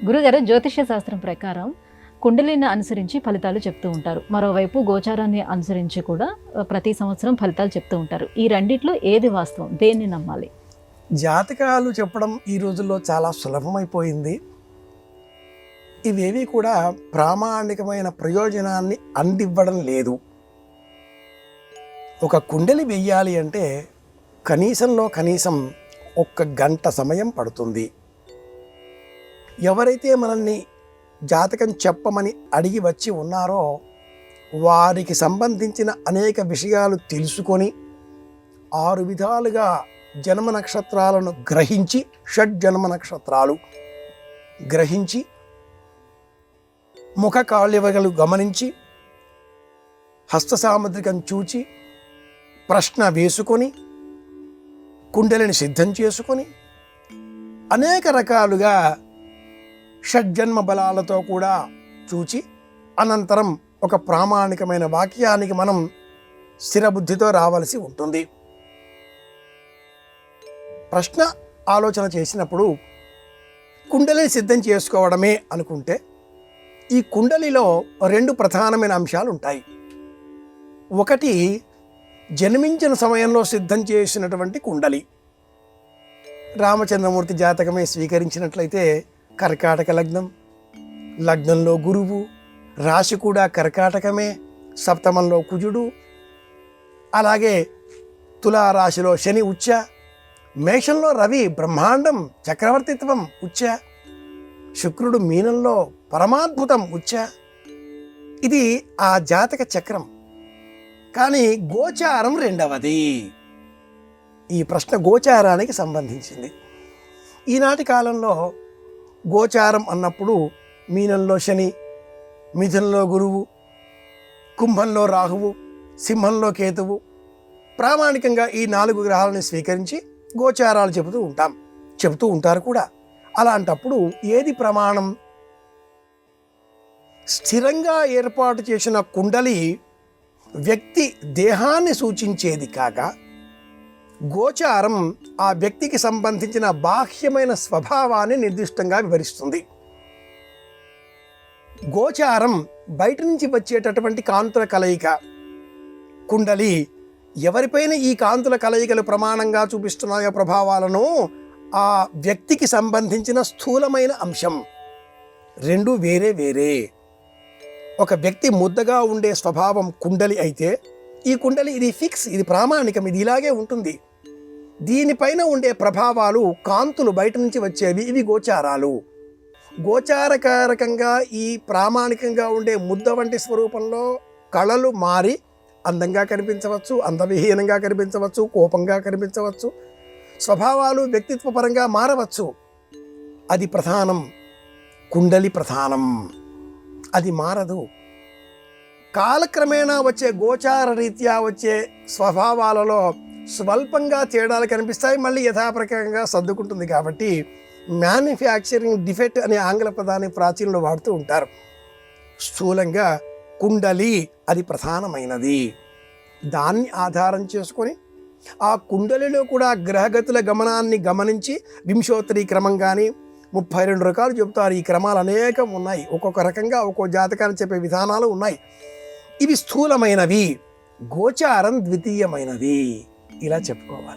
గురుగారు, జ్యోతిష్య శాస్త్రం ప్రకారం కుండలిని అనుసరించి ఫలితాలు చెప్తూ ఉంటారు. మరోవైపు గోచారాన్ని అనుసరించి కూడా ప్రతి సంవత్సరం ఫలితాలు చెప్తూ ఉంటారు. ఈ రెండిట్లో ఏది వాస్తవం? దేన్ని నమ్మాలి? జాతకాలు చెప్పడం ఈ రోజుల్లో చాలా సులభమైపోయింది. ఇవేవి కూడా ప్రామాణికమైన ప్రయోజనాన్ని అందివ్వడం లేదు. ఒక కుండలి వెయ్యాలి అంటే కనీసం 1 గంట సమయం పడుతుంది. ఎవరైతే మనల్ని జాతకం చెప్పమని అడిగి వచ్చి ఉన్నారో వారికి సంబంధించిన అనేక విషయాలు తెలుసుకొని 6 విధాలుగా జన్మ నక్షత్రాలను గ్రహించి, షడ్జన్మ నక్షత్రాలు గ్రహించి, ముఖ కాళ్యవగలు గమనించి, హస్త సాముద్రికం చూచి, ప్రశ్న వేసుకొని, కుండలిని సిద్ధం చేసుకొని, అనేక రకాలుగా షడ్జన్మ బలాలతో కూడా చూచి, అనంతరం ఒక ప్రామాణికమైన వాక్యానికి మనం స్థిరబుద్ధితో రావాల్సి ఉంటుంది. ప్రశ్న ఆలోచన చేసినప్పుడు కుండలిని సిద్ధం చేసుకోవడమే అనుకుంటే, ఈ కుండలిలో 2 ప్రధానమైన అంశాలు ఉంటాయి. ఒకటి, జన్మించిన సమయంలో సిద్ధం చేసినటువంటి కుండలి. రామచంద్రమూర్తి జాతకమే స్వీకరించినట్లయితే కర్కాటక లగ్నం, లగ్నంలో గురువు, రాశి కూడా కర్కాటకమే, సప్తమంలో కుజుడు, అలాగే తులారాశిలో శని ఉచ్చ, మేషంలో రవి బ్రహ్మాండం చక్రవర్తిత్వం ఉచ్చ, శుక్రుడు మీనంలో పరమాద్భుతం ఉచ్చ. ఇది ఆ జాతక చక్రం. కానీ గోచారం రెండవది. ఈ ప్రశ్న గోచారానికి సంబంధించింది. ఈనాటి కాలంలో గోచారం అన్నప్పుడు మీనంలో శని, మిథునంలో గురువు, కుంభంలో రాహువు, సింహంలో కేతువు, ప్రామాణికంగా ఈ 4 గ్రహాలను స్వీకరించి గోచారాలు చెబుతూ ఉంటారు కూడా. అలాంటప్పుడు ఏది ప్రమాణం? స్థిరంగా ఏర్పాటు చేసిన కుండలి వ్యక్తి దేహాన్ని సూచించేది కాక, గోచారం ఆ వ్యక్తికి సంబంధించిన బాహ్యమైన స్వభావాన్ని నిర్దిష్టంగా వివరిస్తుంది. గోచారం బయట నుంచి వచ్చేటటువంటి కాంతుల కలయిక. కుండలి ఎవరిపైన ఈ కాంతుల కలయికలు ప్రమాణంగా చూపిస్తున్నాయో ప్రభావాలను, ఆ వ్యక్తికి సంబంధించిన స్థూలమైన అంశం. 2 వేరే. ఒక వ్యక్తి ముద్దగా ఉండే స్వభావం కుండలి అయితే, ఈ కుండలి ఇది ఫిక్స్, ఇది ప్రామాణికం, ఇది ఇలాగే ఉంటుంది. దీనిపైన ఉండే ప్రభావాలు, కాంతులు బయట నుంచి వచ్చేవి, ఇవి గోచారాలు. గోచారకారకంగా ఈ ప్రామాణికంగా ఉండే ముద్ద వంటి స్వరూపంలో కళలు మారి అందంగా కనిపించవచ్చు, అందవిహీనంగా కనిపించవచ్చు, కోపంగా కనిపించవచ్చు, స్వభావాలు వ్యక్తిత్వపరంగా మారవచ్చు. అది ప్రధానం. కుండలి ప్రధానం, అది మారదు. కాలక్రమేణా వచ్చే గోచార రీత్యా వచ్చే స్వభావాలలో స్వల్పంగా తేడాలు కనిపిస్తాయి, మళ్ళీ యథాప్రకారంగా సర్దుకుంటుంది. కాబట్టి మ్యానుఫ్యాక్చరింగ్ డిఫెక్ట్ అనే ఆంగ్ల పదాన్ని ప్రాచీనంలో వాడుతూ ఉంటారు. స్థూలంగా కుండలి అది ప్రధానమైనది. దాన్ని ఆధారం చేసుకొని ఆ కుండలిలో కూడా గ్రహగతుల గమనాన్ని గమనించి వింశోత్తరీ క్రమం కానీ 32 రకాలు చెబుతారు. ఈ క్రమాలు అనేకం ఉన్నాయి. ఒక్కొక్క రకంగా ఒక్కో జాతకాన్ని చెప్పే విధానాలు ఉన్నాయి. ఇవి స్థూలమైనవి, గోచారం ద్వితీయమైనది. ఇలా చెప్పుకోవాలి.